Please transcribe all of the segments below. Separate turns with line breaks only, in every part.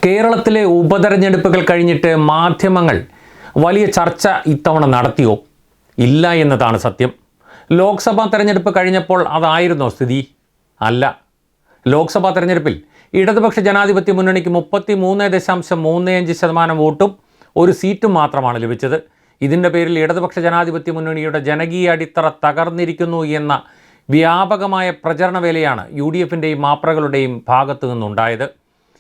കേരളത്തിലെ ഉപതെരഞ്ഞെടുപ്പുകൾ കഴിഞ്ഞിട്ട് മാധ്യമങ്ങൾ വലിയ ചർച്ച ഇത്തവണ നടത്തിയോ? ഇല്ല എന്നതാണ് സത്യം. ലോക്സഭാ തെരഞ്ഞെടുപ്പ് കഴിഞ്ഞപ്പോൾ അതായിരുന്നോ സ്ഥിതി? അല്ല. ലോക്സഭാ തെരഞ്ഞെടുപ്പിൽ ഇടതുപക്ഷ ജനാധിപത്യ മുന്നണിക്ക് 33.35% വോട്ടും ഒരു സീറ്റും മാത്രമാണ് ലഭിച്ചത്. ഇതിൻ്റെ പേരിൽ ഇടതുപക്ഷ ജനാധിപത്യ മുന്നണിയുടെ ജനകീയ അടിത്തറ തകർന്നിരിക്കുന്നു എന്ന വ്യാപകമായ പ്രചരണ വേലയാണ് UDFിൻ്റെയും മാപ്രകളുടെയും ഭാഗത്തു നിന്നുണ്ടായത്.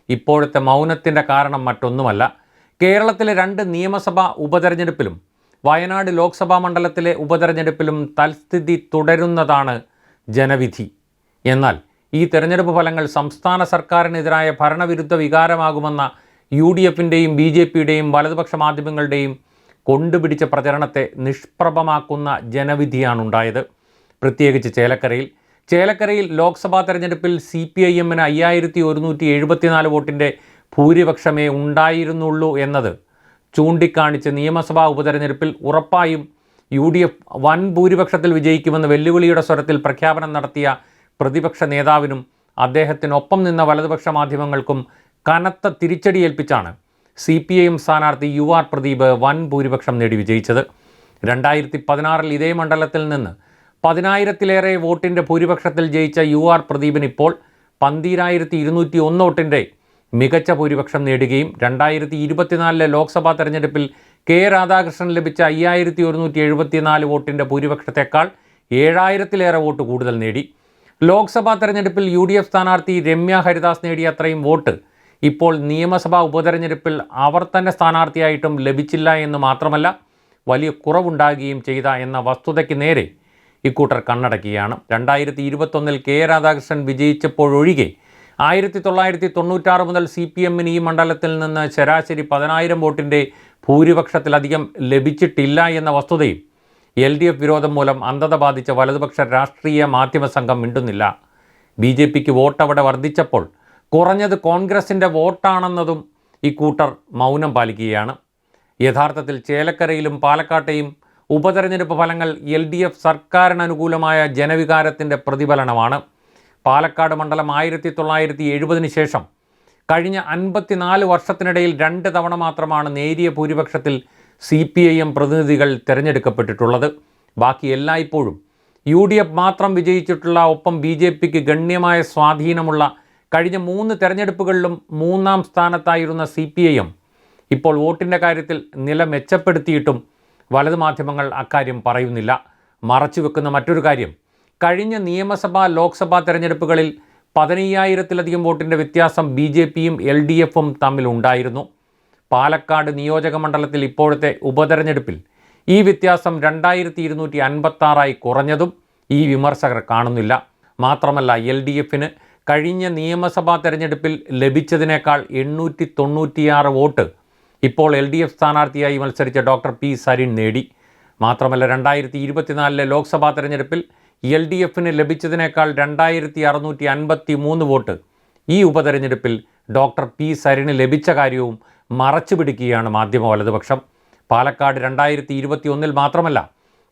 ഇപ്പോഴത്തെ മൗനത്തിൻ്റെ കാരണം മറ്റൊന്നുമല്ല. കേരളത്തിലെ 2 നിയമസഭാ ഉപതെരഞ്ഞെടുപ്പിലും വയനാട് ലോക്സഭാ മണ്ഡലത്തിലെ ഉപതെരഞ്ഞെടുപ്പിലും തൽസ്ഥിതി തുടരുന്നതാണ് ജനവിധി. എന്നാൽ ഈ തെരഞ്ഞെടുപ്പ് ഫലങ്ങൾ സംസ്ഥാന സർക്കാരിനെതിരായ ഭരണവിരുദ്ധ വികാരമാകുമെന്ന UDFിൻ്റെയും BJPയുടെയും വലതുപക്ഷ മാധ്യമങ്ങളുടെയും കൊണ്ടുപിടിച്ച പ്രചരണത്തെ നിഷ്പ്രഭമാക്കുന്ന ജനവിധിയാണുണ്ടായത്. പ്രത്യേകിച്ച് ചേലക്കരയിൽ ലോക്സഭാ തെരഞ്ഞെടുപ്പിൽ CPIMന് 5174 വോട്ടിൻ്റെ ഭൂരിപക്ഷമേ ഉണ്ടായിരുന്നുള്ളൂ എന്നത് ചൂണ്ടിക്കാണിച്ച് നിയമസഭാ ഉപതെരഞ്ഞെടുപ്പിൽ ഉറപ്പായും UDF വൻ ഭൂരിപക്ഷത്തിൽ വിജയിക്കുമെന്ന് വെല്ലുവിളിയുടെ സ്വരത്തിൽ പ്രഖ്യാപനം നടത്തിയ പ്രതിപക്ഷ നേതാവിനും അദ്ദേഹത്തിനൊപ്പം നിന്ന വലതുപക്ഷ മാധ്യമങ്ങൾക്കും കനത്ത തിരിച്ചടിയേൽപ്പിച്ചാണ് CPIM സ്ഥാനാർത്ഥി UR പ്രദീപ് വൻ ഭൂരിപക്ഷം നേടി വിജയിച്ചത്. 2016 ഇതേ മണ്ഡലത്തിൽ നിന്ന് 10,000-ലേറെ വോട്ടിൻ്റെ ഭൂരിപക്ഷത്തിൽ ജയിച്ച UR പ്രദീപിന് ഇപ്പോൾ 12,201 വോട്ടിൻ്റെ മികച്ച ഭൂരിപക്ഷം നേടുകയും 2024 ലോക്സഭാ തെരഞ്ഞെടുപ്പിൽ K രാധാകൃഷ്ണൻ ലഭിച്ച 5,174 വോട്ടിൻ്റെ ഭൂരിപക്ഷത്തേക്കാൾ 7,000-ലേറെ വോട്ട് കൂടുതൽ നേടി. ലോക്സഭാ തെരഞ്ഞെടുപ്പിൽ UDF സ്ഥാനാർത്ഥി രമ്യ ഹരിദാസ് നേടിയ അത്രയും വോട്ട് ഇപ്പോൾ നിയമസഭാ ഉപതെരഞ്ഞെടുപ്പിൽ അവർ തന്നെ സ്ഥാനാർത്ഥിയായിട്ടും ലഭിച്ചില്ല എന്ന് മാത്രമല്ല, വലിയ കുറവുണ്ടാകുകയും ചെയ്ത എന്ന വസ്തുതയ്ക്ക് നേരെ ഇക്കൂട്ടർ കണ്ണടക്കുകയാണ്. 2021 K രാധാകൃഷ്ണൻ വിജയിച്ചപ്പോഴൊഴികെ 1996 മുതൽ CPMന് ഈ മണ്ഡലത്തിൽ നിന്ന് ശരാശരി 10,000 വോട്ടിൻ്റെ ഭൂരിപക്ഷത്തിലധികം ലഭിച്ചിട്ടില്ല എന്ന വസ്തുതയും LDF വിരോധം മൂലം അന്ധത ബാധിച്ച വലതുപക്ഷ രാഷ്ട്രീയ മാധ്യമ സംഘം മിണ്ടുന്നില്ല. BJPക്ക് വോട്ട് അവിടെ വർദ്ധിച്ചപ്പോൾ കുറഞ്ഞത് കോൺഗ്രസിൻ്റെ വോട്ടാണെന്നതും ഇക്കൂട്ടർ മൗനം പാലിക്കുകയാണ്. യഥാർത്ഥത്തിൽ ചേലക്കരയിലും പാലക്കാട്ടെയും ഉപതെരഞ്ഞെടുപ്പ് ഫലങ്ങൾ LDF സർക്കാരിനനുകൂലമായ ജനവികാരത്തിൻ്റെ പ്രതിഫലനമാണ്. പാലക്കാട് മണ്ഡലം 1970 ശേഷം കഴിഞ്ഞ 54 വർഷത്തിനിടയിൽ 2 തവണ മാത്രമാണ് നേരിയ ഭൂരിപക്ഷത്തിൽ CPIM പ്രതിനിധികൾ തിരഞ്ഞെടുക്കപ്പെട്ടിട്ടുള്ളത്. ബാക്കി എല്ലായ്പ്പോഴും UDF മാത്രം വിജയിച്ചിട്ടുള്ള, ഒപ്പം BJPക്ക് ഗണ്യമായ സ്വാധീനമുള്ള കഴിഞ്ഞ 3 തെരഞ്ഞെടുപ്പുകളിലും 3ാം സ്ഥാനത്തായിരുന്ന CPIM ഇപ്പോൾ വോട്ടിൻ്റെ കാര്യത്തിൽ നില മെച്ചപ്പെടുത്തിയിട്ടും വലതു മാധ്യമങ്ങൾ അക്കാര്യം പറയുന്നില്ല. മറച്ചുവെക്കുന്ന മറ്റൊരു കാര്യം, കഴിഞ്ഞ നിയമസഭാ ലോക്സഭാ തെരഞ്ഞെടുപ്പുകളിൽ 15,000-ലധികം വോട്ടിൻ്റെ വ്യത്യാസം BJPയും LDFും തമ്മിലുണ്ടായിരുന്നു. പാലക്കാട് നിയോജക മണ്ഡലത്തിൽ ഇപ്പോഴത്തെ ഉപതെരഞ്ഞെടുപ്പിൽ ഈ വ്യത്യാസം 2,256 കുറഞ്ഞതും ഈ വിമർശകർ കാണുന്നില്ല. മാത്രമല്ല, LDFന് കഴിഞ്ഞ നിയമസഭാ തെരഞ്ഞെടുപ്പിൽ ലഭിച്ചതിനേക്കാൾ 896 വോട്ട് ഇപ്പോൾ LDF സ്ഥാനാർത്ഥിയായി മത്സരിച്ച ഡോക്ടർ P. സരിൻ നേടി. മാത്രമല്ല, 2024 ലോക്സഭാ തെരഞ്ഞെടുപ്പിൽ LDFന് ലഭിച്ചതിനേക്കാൾ 2,653 വോട്ട് ഈ ഉപതെരഞ്ഞെടുപ്പിൽ ഡോക്ടർ P. സരിന് ലഭിച്ച കാര്യവും മറച്ചു പിടിക്കുകയാണ് മാധ്യമ വലതുപക്ഷം. പാലക്കാട് 2021 മാത്രമല്ല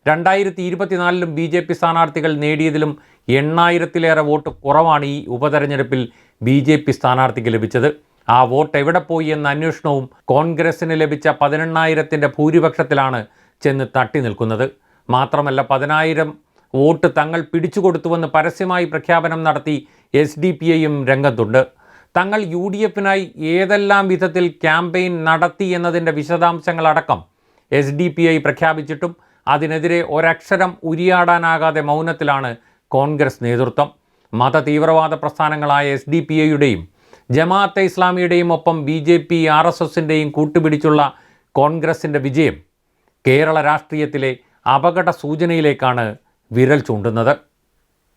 2024 BJP സ്ഥാനാർത്ഥികൾ നേടിയതിലും 8,000-ലേറെ വോട്ട് കുറവാണ് ഈ ഉപതെരഞ്ഞെടുപ്പിൽ BJP സ്ഥാനാർത്ഥിക്ക് ലഭിച്ചത്. ആ വോട്ട് എവിടെ പോയി എന്ന അന്വേഷണവും കോൺഗ്രസിന് ലഭിച്ച 18,000-ൻ്റെ ഭൂരിപക്ഷത്തിലാണ് ചെന്ന് തട്ടി നിൽക്കുന്നത്. മാത്രമല്ല, 10,000 വോട്ട് തങ്ങൾ പിടിച്ചുകൊടുത്തുവെന്ന് പരസ്യമായി പ്രഖ്യാപനം നടത്തി SDPIയും രംഗത്തുണ്ട്. തങ്ങൾ UDFനായി ഏതെല്ലാം വിധത്തിൽ ക്യാമ്പയിൻ നടത്തി എന്നതിൻ്റെ വിശദാംശങ്ങളടക്കം SDPI പ്രഖ്യാപിച്ചിട്ടും അതിനെതിരെ ഒരക്ഷരം ഉരിയാടാനാകാതെ മൗനത്തിലാണ് കോൺഗ്രസ് നേതൃത്വം. മത തീവ്രവാദ പ്രസ്ഥാനങ്ങളായ SDPIയുടെയും ജമാഅത്തെ ഇസ്ലാമിയുടെയും ഒപ്പം BJP RSSൻ്റെയും കൂട്ടുപിടിച്ചുള്ള കോൺഗ്രസിൻ്റെ വിജയം കേരള രാഷ്ട്രീയത്തിലെ അപകട സൂചനയിലേക്കാണ് വിരൽ ചൂണ്ടുന്നത്.